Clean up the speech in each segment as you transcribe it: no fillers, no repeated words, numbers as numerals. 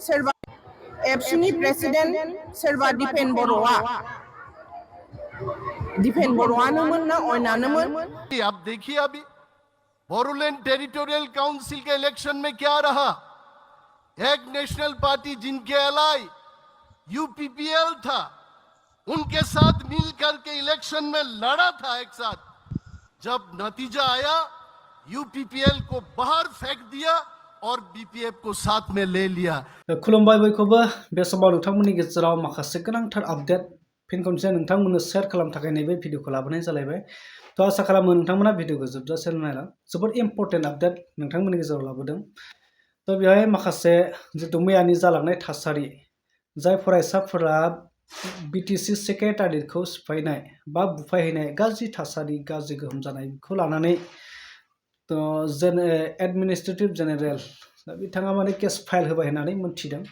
सोरबा एबसुनि प्रेसिडेंट सोरबा दिपेन बर'आ दिपेन बर'आनोमोन ना अयनानोमोन। आप देखिए अभी बोरोलैंड टेरिटोरियल काउंसिल के इलेक्शन में क्या रहा। एक नेशनल पार्टी जिनके अलाई यूपीपीएल था, उनके साथ मिलकर के इलेक्शन में लड़ा था एक साथ। जब नतीजा आया, यूपीपीएल को बाहर फेंक दिया और बीपीएफ को साथ में ले लिया। खुलुमबाय बयखौबो बे समाव नोंथांमोननि गेजेराव माखासे गोनांथार आपडेट फिन खनसे नोंथांमोननो शेयार खालामनो थाखाय नैबे भिडिअखौ लाबोनाय जालायबाय। तो आसा खालामो नोंथांमोना भिडिअखौ जोबजासे नायला। जोबोद इम्पर्टेन्ट आपडेट नोंथांमोननि गेजेराव लाबोदों। तो बेवहाय माखासे जितु मैयानि जालांनाय थासारि, जाय फरायसाफोरा बीटीसी सेक्रेटारियेटखौ सिफायनाय बा बुफायहैनाय गाज्रि थासारि, गाज्रि गोहोम जानायखौ लानानै तो एडमिनिस्ट्रेटिव जेनेरेल बिथाङा माने केस फाइल होबाय होननानै मोनथिदों।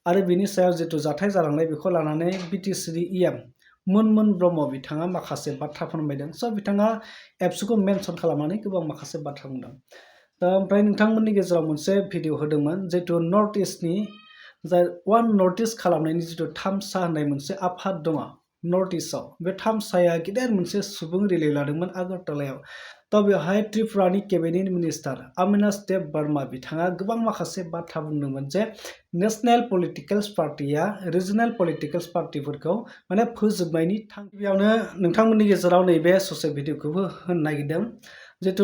आरो बिनि सायाव जितु जाथाय जालांनाय बेखौ लानानै बीटीसीनि इएम मुनमुन ब्रह्म बिथाङा माखासे बाथ्रा फोरमायदों। स' बिथाङा एबसुखौ मेनसन खालामनानै गोबां माखासे बाथ्रा बुंदों। दा ओमफ्राय नोंथांमोननि गेजेराव मोनसे भिडिअ होदोंमोन, जितु नर्थ इस्टनि जाय वान नर्थ इस्ट खालामनायनि जितु थामसा होननाय मोनसे आफाद दङ नर्थ इस्टआव, बे थामसाया गेदेर मोनसे सुबुं रिले लादोंमोन आगरतलायाव। तो बेवहाय त्रिपुरानि केबिनेट मिनिस्टार अविनाश देव बर्मा बिथाङा गोबां माखासे बाथ्रा बुंदोंमोन जे नेशनेल पलिटिकल्स पार्टिया रिजनेल पलिटिकल्स पार्टिफोरखौ माने फोजोबनायनि थांखियावनो नोंथांमोननि गेजेराव नैबे ससे भिडिअखौबो होनो नागिरदों। जितु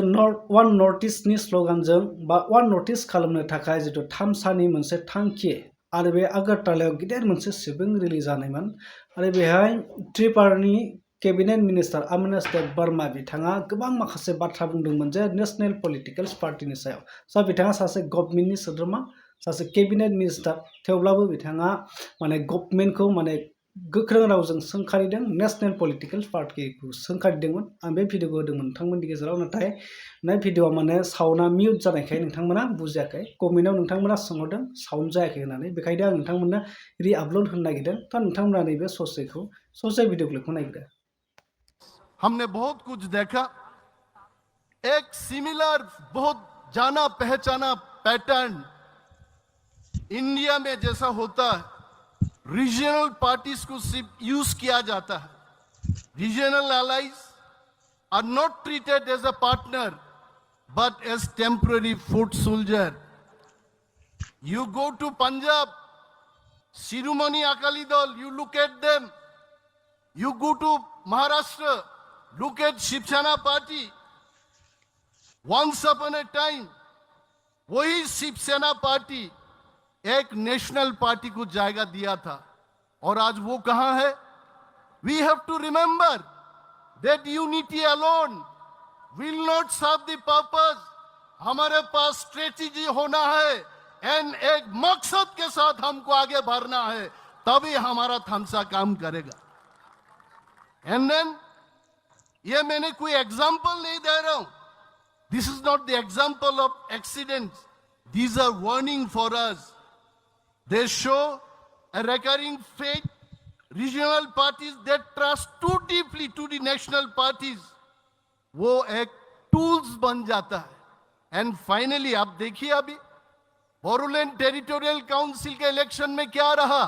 वान नर्थ इस्टनि स्ल'गानजों बा वान नर्थ इस्ट खालामनो थाखाय जितु थामसानि मोनसे थांखि आरो बे आगरतलायाव गिदिर मोनसे सुबुं रिले जानायमोन। आरो बेहाय त्रिपुरानि केबिनेट मिनिस्टार अविनाश देव बर्मा बिथाङा गोबां माखासे बाथ्रा बुंदोंमोन जे नेशनेल पलिटिकल्स पार्टिनि सायाव। स' बिथाङा सासे गभर्नमेन्टनि सोद्रोमा, सासे केबिनेट मिनिस्टार, थेवब्लाबो बिथाङा माने गभर्नमेन्टखौ माने गोख्रों रावजों सोंखारिदों, नेशनेल पलिटिकल्स पार्टिखौ सोंखारिदोंमोन। आं बे भिडिअखौ होदोंमोन नोंथांमोननि गेजेराव, नाथाय बे भिडिअआ माने साउन्डआ मिउट जानायखाय नोंथांमोना बुजियाखै। गभर्नमेन्टआव नोंथांमोना सोंहरदों साउन्ड जायाखै होननानै, बेखायनो आं नोंथांमोननो रि आपल'ड होनो नागिरदों। दा नोंथांमोना नैबे ससे भिडिअ क्लिपखौ नायग्रो। हमने बहुत कुछ देखा। एक सिमिलर बहुत जाना पहचाना पैटर्न इंडिया में जैसा होता है, रीजनल पार्टीज को सिर्फ यूज किया जाता है। Regional allies are not treated as a partner but as temporary foot soldier. You go to Punjab, Shiromani Akali Dal, you look at them. You go to Maharashtra, look at Shiv Sena party. Once upon a time, वही शिव सेना party एक national party को जायगा दिया था, और आज वो कहां है? We have to remember that unity alone will not serve the purpose. हमारे पास स्ट्रेटेजी होना है एंड एक मकसद के साथ हमको आगे बढ़ना है, तभी हमारा थामसा काम करेगा। एंड देन ये मैंने कोई एग्जांपल नहीं दे रहा हूं। This is not the example of accidents, these are warning for us. They show a recurring fate. Regional parties that trust too deeply to the national parties, वो एक टूल्स बन जाता है। एंड फाइनली आप देखिए अभी बोरोलैंड टेरिटोरियल काउंसिल के election में क्या रहा।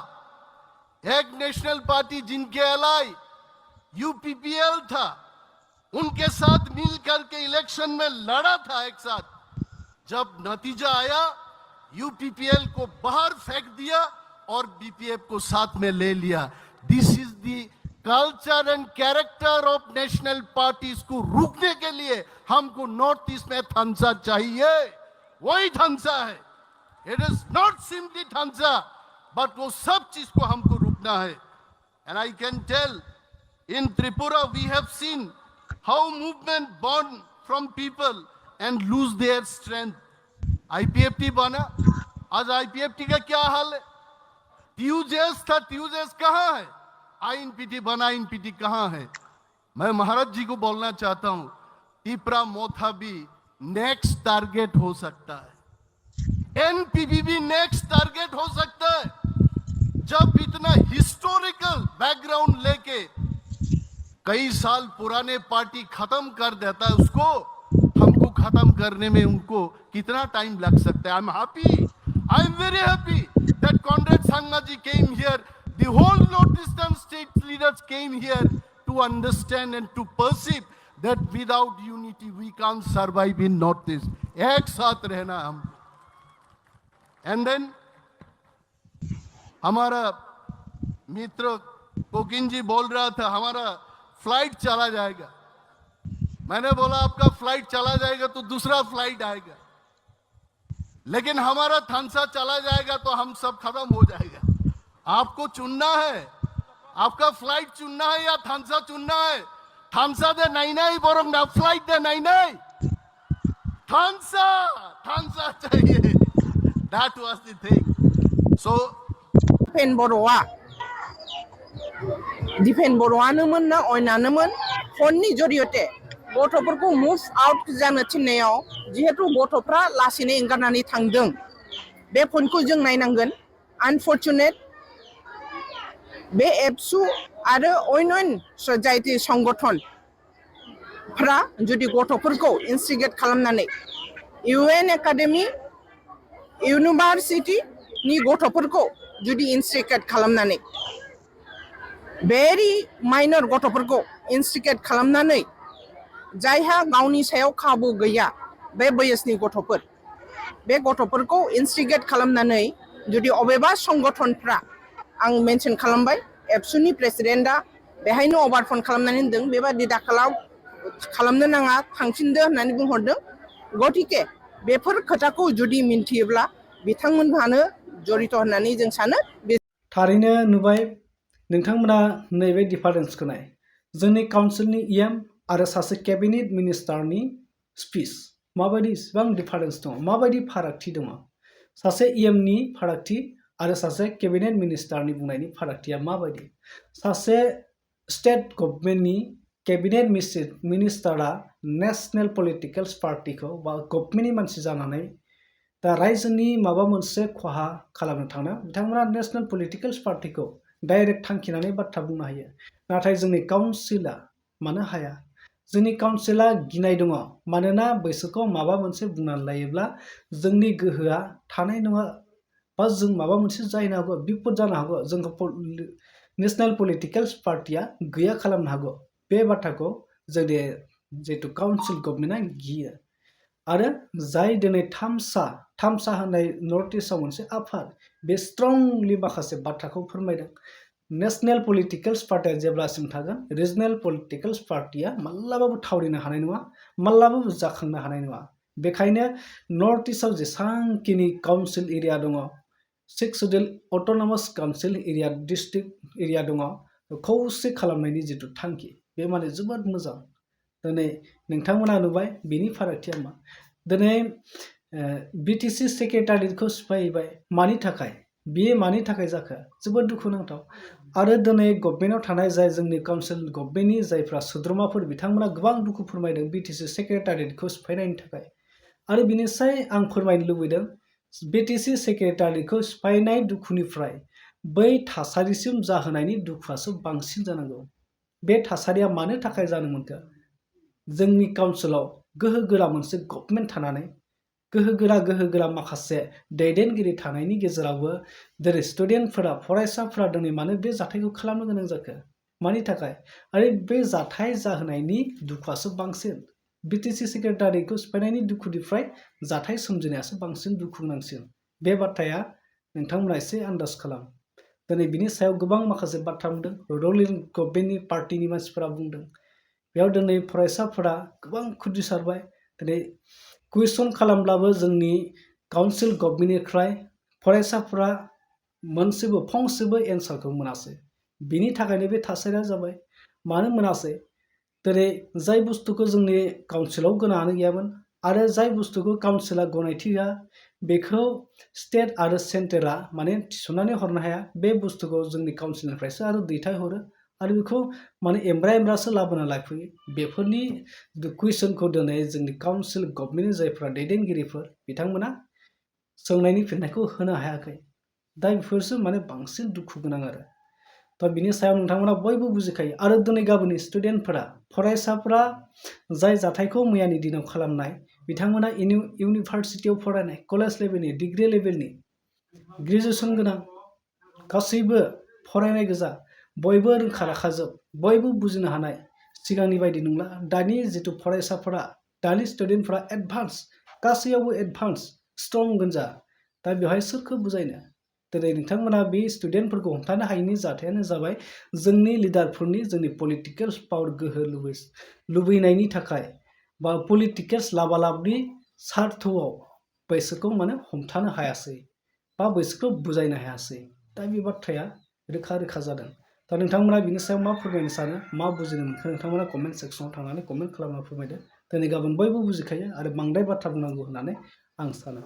एक नेशनल पार्टी जिनके अलाई यूपीपीएल था, उनके साथ मिलकर के इलेक्शन में लड़ा था एक साथ। जब नतीजा आया, यूपीपीएल को बाहर फेंक दिया और बीपीएफ को साथ में ले लिया। दिस इज द culture and character of national parties को रोकने के लिए हमको नॉर्थ ईस्ट में थामसा चाहिए। वही थामसा है, इट इज नॉट सिंपली थामसा, बट वो सब चीज को हमको रोकना है। And I can tell in Tripura we have seen how movement born from people and lose their strength. IPFT बना, आज आईपीएफटी का क्या हाल है? ट्यूजेस था, ट्यूजेस कहां है? आईएनपीटी बना, आईएनपीटी कहां है? मैं महाराज जी को बोलना चाहता हूं, टिपरा मोथा भी नेक्स्ट टारगेट हो सकता है, एनपीपी भी नेक्स्ट टारगेट हो सकता है। जब इतना हिस्टोरिकल बैकग्राउंड लेके कई साल पुराने पार्टी खत्म कर देता है, उसको हमको खत्म करने में उनको कितना टाइम लग सकता है? I am happy, I am very happy that Sharmaji came here, the whole Northeastern state leaders came here to understand and to perceive that without unity we can't survive in Northeast. एक साथ रहना हम. And then हमारा मित्र cocaine जी बोल रहा था हमारा flight चला जाएगा. मैंने बोला आपका फ्लाइट चला जाएगा तो दूसरा फ्लाइट आएगा, लेकिन हमारा थानसा चला जाएगा तो हम सब खत्म हो जाएगा. आपको चुनना है, आपका फ्लाइट चुनना है या थानसा चुनना है. थानसा दे नहीं नहीं बोरों ना फ्लाइट दे नहीं नहीं, थानसा थानसा चाहिए. That was the thing. So दिफेन बर'आ दिफेन बर'आनोमोन ना अयनानोमोन फननि जरियते गथ'फोरखौ मुभ आउट जानो थिननायाव जिहेतु गथ'फ्रा लासैनो एंगारनानै थांदों, बे फनखौ जों नायनांगोन. आनफर्चुनेट बे एबसु आरो अन्य ससाइटि संगठनफ्रा जुदि गथ'फोरखौ इनस्टिगेट खालामनानै UN एकाडेमि इउनिभार्सिटिनि गथ'फोरखौ जुदि इनस्टिगेट खालामनानै भेरि माइनर गथ'फोरखौ इनस्टिगेट खालामनानै जायहा गावनि सायाव खाबु गैया बे बैसोनि गथ'फोर, बे गथ'फोरखौ इनस्टिगेट खालामनानै जुदि अबेबा संगठनफ्रा, आं मेनसन खालामबाय एबसुनि प्रेसिडेन्टआ बेहायनो अभार फन खालामनानै होनदों बेबादि दाखालाव खालामनो नाङा थांफिनदो होननानै बुंहरदों. गतिके बेफोर खोथाखौ जुदि मिन्थियोब्ला बिथांमोनहानो जड़ित होननानै जों सानो. थारैनो नुबाय नोंथांमोना नैबे डिफारेन्सखौ नाय. जोंनि काउन्सिलनि EM आरो सासे केबिनेट मिनिस्टारनि स्पिच माबायदि इसिबां डिफारेन्स दङ, माबायदि फारागथि दङ. सासे EMनि फारागथि आरो सासे केबिनेट मिनिस्टारनि बुंनायनि फारागथिया माबायदि. सासे स्टेट गभर्नमेन्टनि केबिनेट मिनिस्टारा नेशनेल पलिटिकेल पार्टिखौ बा गभर्नमेन्टनि मानसि जानानै दा रायजोनि माबा मोनसे खहा खालामनो थांना बिथांमोना नेशनेल पलिटिकेल पार्टिखौ डाइरेक्ट थांखिनानै बाथ्रा बुंनो हायो. नाथाय जोंनि काउन्सिला मानो हाया. जोंनि काउन्सिला गिनाय दङ, मानोना बैसोरखौ माबा मोनसे बुंनानै लायोब्ला जोंनि गोहोआ थानाय नङा बा जों माबा मोनसे जानो हागौ, बिपद जानो हागौ, जोंखौ नेशनेल पलिटिकेल पार्टिया गैया खालामनो हागौ. बे बाथ्राखौ जोंनि जिहेतु काउन्सिल गभर्नमेन्टआ गियो. आरो जाय दिनै थामसा होननाय नर्थ इस्टआव मोनसे आफाद, बे स्ट्रंलि माखासे बाथ्राखौ फोरमायदों. नेशनेल पलिटिकेल पार्टिया जेब्लासिम थागोन रिजनेल पलिटिकेल पार्टिया माब्लाबाबो थावरिनो हानाय नङा, माब्लाबाबो जाखांनो हानाय नङा. बेखायनो नर्थ इस्टआव जेसांखिनि काउन्सिल एरिया दङ, 6 schedule autonomous council area district area दङ, खौसे खालामनायनि जिथु थांखि बे माने जोबोद मोजां. दिनै नोंथांमोना नुबाय बेनि फारागथिया मा. दिनै BTC सेक्रेटारियेटखौ सिफायबाय. मानि थाखाय? बेयो मानि थाखाय जाखो? जोबोद दुखुनांथाव. आरो दिनै गभर्नमेन्टआव थानाय जाय जोंनि काउन्सिल गभर्नमेन्टनि जायफ्रा सोद्रोमाफोर बिथांमोना गोबां दुखु फोरमायदों BTC सेक्रेटारियेटखौ सिफायनायनि थाखाय. आरो बिनिफ्राय आं फोरमायनो लुबैदों BTC सेक्रेटारियेटखौ सिफायनाय दुखुनिफ्राय बै थासारिसिम जाहोनायनि दुखुआसो बांसिन जानांगौ. बे थासारिया मानो थाखाय जानो मोनखो? जोंनि काउन्सिलाव गोहोगोरा मोनसे गभर्नमेन्ट थानानै गोहोगोरा माखासे दैदेनगिरि थानायनि गेजेरावबो दिनै स्टुडेन्टफोरा फरायसाफोरा दिनै मानो बे जाथायखौ खालामनो गोनां जाखो? मानि थाखाय? आरो बे जाथाय जाहोनायनि दुखुआसो बांसिन. BTC सेक्रेटारियेटखौ सिफायनायनि दुखुनिफ्राय जाथाय सोमजिनायासो बांसिन दुखु गोनांसिन. बे बाथ्राया नोंथांमोना एसे आन्दाज खालाम. दिनै बिनि सायाव गोबां माखासे बाथ्रा बुंदों, रुलिं गभर्नमेन्टनि पार्टिनि मानसिफोरा बुंदों. बेयाव दिनै फरायसाफोरा गोबां खुद्रिसारबाय. दिनै कुइसन खालामब्लाबो जोंनि काउन्सिल गभर्नमेन्टनिफ्राय फरायसाफोरा मोनसेबो फंसेबो एन्सारखौ मोनासै. बिनि थाखायनो बे थासारिया जाबाय. मानो मोनासै? दिनै जाय बुस्थुखौ जोंनि काउन्सिलाव गोनाङानो गैयामोन आरो जाय बुस्थुखौ काउन्सिला गनायथि होआ बेखौ स्टेट आरो सेन्ट्रेला माने थिसननानै हरनो हाया. बे बुस्थुखौ जोंनि काउन्सिलनिफ्रायसो आरो दैथायहरो आरो बेखौ माने एमब्रासो लाबोना लाफैयो. बेफोरनि कुइसनखौ दिनै जोंनि काउन्सिल गभर्नमेन्टनि जायफ्रा दैदेनगिरिफोर बिथांमोना सोंनायनि फिननायखौ होनो हायाखै. दा बेफोरसो माने बांसिन दुखु गोनां आरो. दा बिनि सायाव नोंथांमोना बयबो बुजिखायो. आरो दिनै गाबोननि स्टुडेन्टफोरा फरायसाफोरा जाय जाथायखौ मैयानि दिनाव खालामनाय बिथांमोना इउनिभार्सिटियाव फरायनाय कलेज लेभेलनि डिग्री लेभेलनि ग्रेजुएसन गोनां गासैबो फरायनाय गोजा बयबो रोंखा राखाजोब बयबो बुजिनो हानाय सिगांनि बायदि नंला दानि जिथु फरायसाफोरा दानि स्टुडेन्टफोरा एडभान्स गासैयावबो एडभान्स स्ट्रं गोजा दा बेवहाय सोरखौ बुजायनो दिनै नोंथांमोना बे स्टुडेन्टफोरखौ हमथानो हायैनि जाथायानो जाबाय जोंनि लिडारफोरनि जोंनि पलिटिकेल पावार गोहो लुबैनायनि थाखाय बा पलिटिकेल्स लाबालाबनि सार्थआव बैसोरखौ माने हमथानो हायासै बा बैसोरखौ बुजायनो हायासै दा बे बाथ्राया रोखा रोखा जादों दा नोंथांमोना बिनि सायाव मा फोरमायनो सानो मा बुजिनो मोनखो नोंथांमोना कमेन्ट सेक्सनाव थांनानै कमेन्ट खालामना फोरमायदो दिनै गाबोन बयबो बुजिखायो आरो बांद्राय बाथ्रा बुंनांगौ होननानै आं सानो